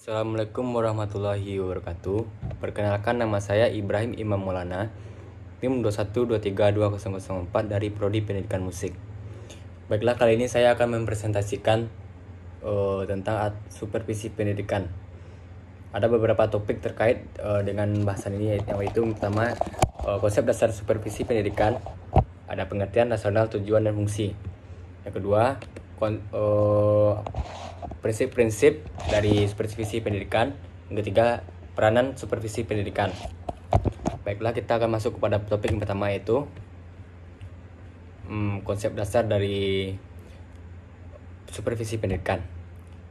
Assalamualaikum warahmatullahi wabarakatuh. Perkenalkan, nama saya Ibrahim Imam Maulana, NIM 212320004 dari Prodi Pendidikan Musik. Baiklah, kali ini saya akan mempresentasikan tentang supervisi pendidikan. Ada beberapa topik terkait dengan bahasan ini, yaitu pertama konsep dasar supervisi pendidikan, ada pengertian rasional, tujuan, dan fungsi. Yang kedua, prinsip-prinsip dari supervisi pendidikan. Yang ketiga, peranan supervisi pendidikan. Baiklah, kita akan masuk kepada topik yang pertama, yaitu konsep dasar dari supervisi pendidikan.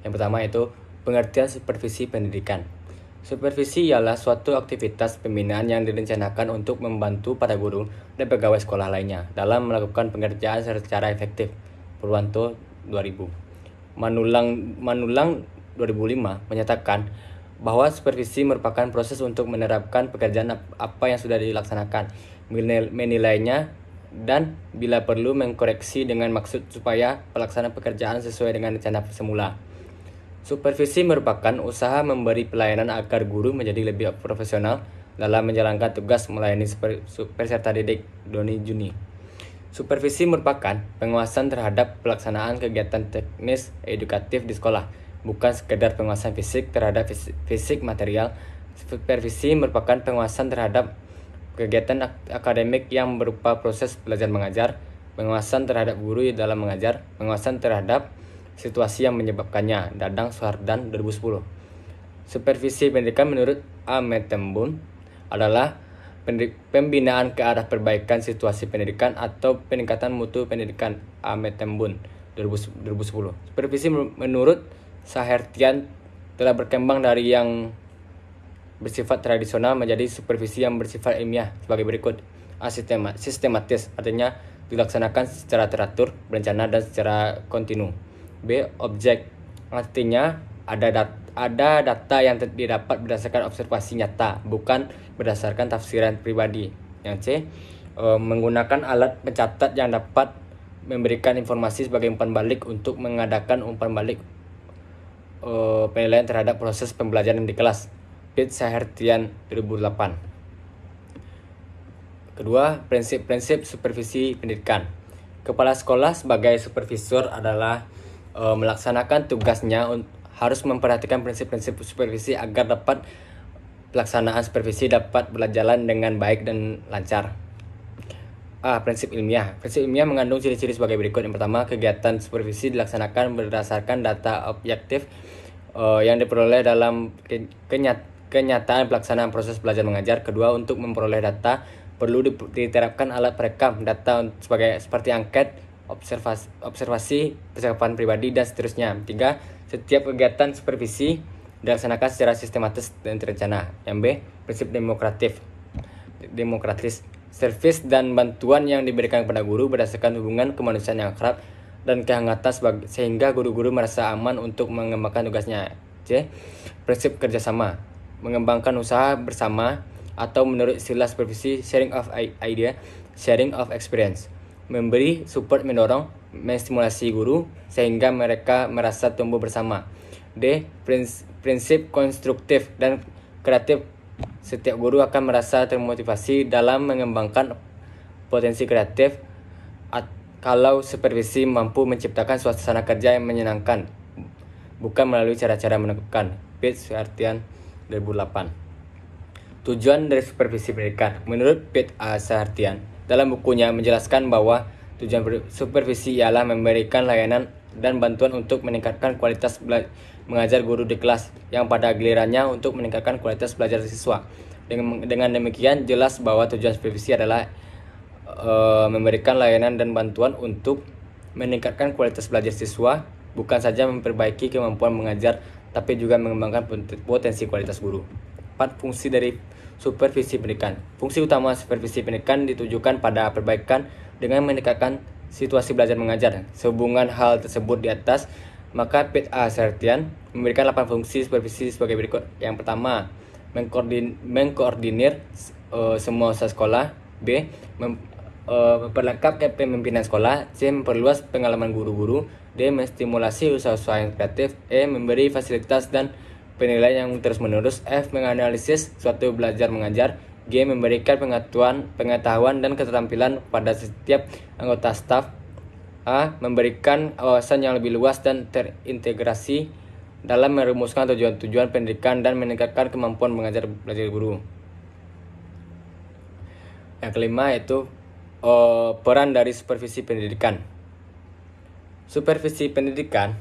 Yang pertama yaitu pengertian supervisi pendidikan. Supervisi ialah suatu aktivitas pembinaan yang direncanakan untuk membantu para guru dan pegawai sekolah lainnya dalam melakukan pengerjaan secara efektif. Purwanto 2000. Manulang 2005 menyatakan bahwa supervisi merupakan proses untuk menerapkan pekerjaan apa yang sudah dilaksanakan, menilainya, dan bila perlu mengkoreksi dengan maksud supaya pelaksanaan pekerjaan sesuai dengan rencana semula. Supervisi merupakan usaha memberi pelayanan agar guru menjadi lebih profesional dalam menjalankan tugas melayani peserta didik. Doni Juni. Supervisi merupakan pengawasan terhadap pelaksanaan kegiatan teknis edukatif di sekolah, bukan sekedar pengawasan fisik terhadap fisik material. Supervisi merupakan pengawasan terhadap kegiatan akademik yang berupa proses belajar mengajar, pengawasan terhadap guru dalam mengajar, pengawasan terhadap situasi yang menyebabkannya. Dadang Suhardan 2010. Supervisi pendidikan menurut Ametembun adalah pembinaan ke arah perbaikan situasi pendidikan atau peningkatan mutu pendidikan. Ametembun 2010. Supervisi menurut Sahertian telah berkembang dari yang bersifat tradisional menjadi supervisi yang bersifat ilmiah sebagai berikut. Sistematis, artinya dilaksanakan secara teratur, berencana, dan secara kontinu. B. Objek, artinya ada data yang didapat berdasarkan observasi nyata, bukan berdasarkan tafsiran pribadi. Yang C. Menggunakan alat pencatat yang dapat memberikan informasi sebagai umpan balik untuk mengadakan umpan balik penilaian terhadap proses pembelajaran di kelas. Pitt Sahertian 2008. Kedua, prinsip-prinsip supervisi pendidikan. Kepala sekolah sebagai supervisor adalah melaksanakan tugasnya harus memperhatikan prinsip-prinsip supervisi agar dapat pelaksanaan supervisi dapat berjalan dengan baik dan lancar. Prinsip ilmiah. Prinsip ilmiah mengandung ciri-ciri sebagai berikut. Yang pertama, kegiatan supervisi dilaksanakan berdasarkan data objektif yang diperoleh dalam kenyataan pelaksanaan proses belajar mengajar. Kedua, untuk memperoleh data perlu diterapkan alat perekam data seperti angket, observasi, percakapan pribadi, dan seterusnya. Tiga, setiap kegiatan supervisi dilaksanakan secara sistematis dan terencana. Yang B, prinsip demokratis. Servis dan bantuan yang diberikan kepada guru berdasarkan hubungan kemanusiaan yang akrab dan kehangatan sehingga guru-guru merasa aman untuk mengembangkan tugasnya. C, prinsip kerjasama. Mengembangkan usaha bersama atau menurut istilah supervisi sharing of idea, sharing of experience. Memberi support, mendorong, menstimulasi guru sehingga mereka merasa tumbuh bersama. D, prinsip konstruktif dan kreatif. Setiap guru akan merasa termotivasi dalam mengembangkan potensi kreatif kalau supervisi mampu menciptakan suasana kerja yang menyenangkan, bukan melalui cara-cara menakutkan. Pitt Sahertian 2008. Tujuan dari supervisi pendidikan. Menurut Pitt Sahertian, dalam bukunya menjelaskan bahwa tujuan supervisi ialah memberikan layanan dan bantuan untuk meningkatkan kualitas mengajar guru di kelas, yang pada gilirannya untuk meningkatkan kualitas belajar siswa. Dengan demikian, jelas bahwa tujuan supervisi adalah memberikan layanan dan bantuan untuk meningkatkan kualitas belajar siswa, bukan saja memperbaiki kemampuan mengajar, tapi juga mengembangkan potensi kualitas guru. 4. Fungsi dari supervisi pendidikan. Fungsi utama supervisi pendidikan ditujukan pada perbaikan dengan meningkatkan situasi belajar mengajar. Sehubungan hal tersebut di atas, maka Pitt Sahertian memberikan 8 fungsi supervisi sebagai berikut. Yang pertama, mengkoordinir semua usaha sekolah. B, memperlengkap kepemimpinan sekolah. C, memperluas pengalaman guru-guru. D, menstimulasi usaha-usaha yang kreatif. E, memberi fasilitas dan penilaian yang terus-menerus. F. Menganalisis suatu belajar mengajar. G. Memberikan pengetahuan dan keterampilan pada setiap anggota staf. A. Memberikan wawasan yang lebih luas dan terintegrasi dalam merumuskan tujuan-tujuan pendidikan dan meningkatkan kemampuan mengajar belajar guru. Yang kelima yaitu peran dari supervisi pendidikan. Supervisi pendidikan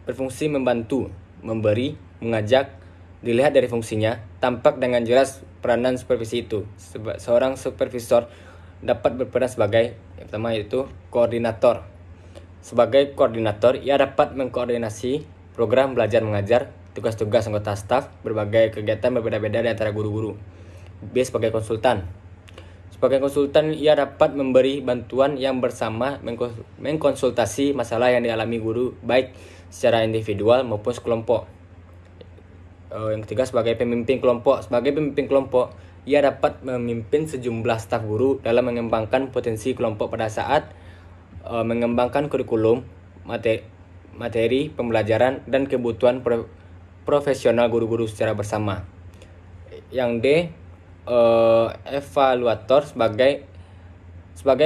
berfungsi membantu, memberi, mengajak. Dilihat dari fungsinya, tampak dengan jelas peranan supervisi itu. Seorang supervisor dapat berperan sebagai yang pertama yaitu koordinator. Sebagai koordinator, ia dapat mengkoordinasi program belajar mengajar, tugas-tugas anggota staf, berbagai kegiatan berbeda-beda di antara guru-guru. B. Sebagai konsultan. Sebagai konsultan, ia dapat memberi bantuan yang bersama mengkonsultasi masalah yang dialami guru, baik secara individual maupun sekelompok. Yang ketiga, sebagai pemimpin kelompok. Sebagai pemimpin kelompok, ia dapat memimpin sejumlah staf guru dalam mengembangkan potensi kelompok pada saat mengembangkan kurikulum, materi pembelajaran, dan kebutuhan profesional guru-guru secara bersama. Yang D. Evaluator. Sebagai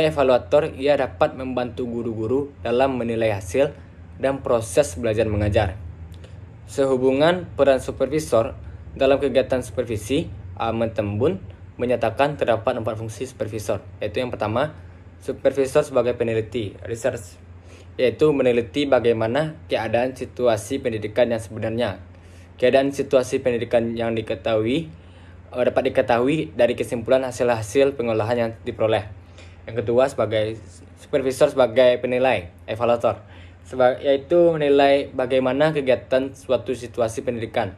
evaluator, ia dapat membantu guru-guru dalam menilai hasil dan proses belajar mengajar. Sehubungan peran supervisor dalam kegiatan supervisi, Ahmad Tembun menyatakan terdapat 4 fungsi supervisor, yaitu yang pertama, supervisor sebagai peneliti, research, yaitu meneliti bagaimana keadaan situasi pendidikan yang sebenarnya. Keadaan situasi pendidikan yang dapat diketahui dari kesimpulan hasil-hasil pengolahan yang diperoleh. Yang kedua, sebagai supervisor sebagai penilai, evaluator, yaitu menilai bagaimana kegiatan suatu situasi pendidikan.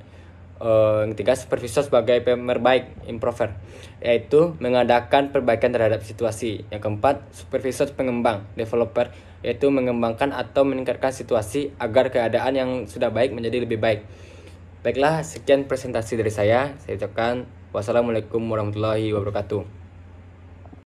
Yang ketiga, supervisor sebagai pemerbaik, improver, yaitu mengadakan perbaikan terhadap situasi. Yang keempat, supervisor pengembang, developer, yaitu mengembangkan atau meningkatkan situasi agar keadaan yang sudah baik menjadi lebih baik. Baiklah, sekian presentasi dari saya. Saya ucapkan wassalamualaikum warahmatullahi wabarakatuh.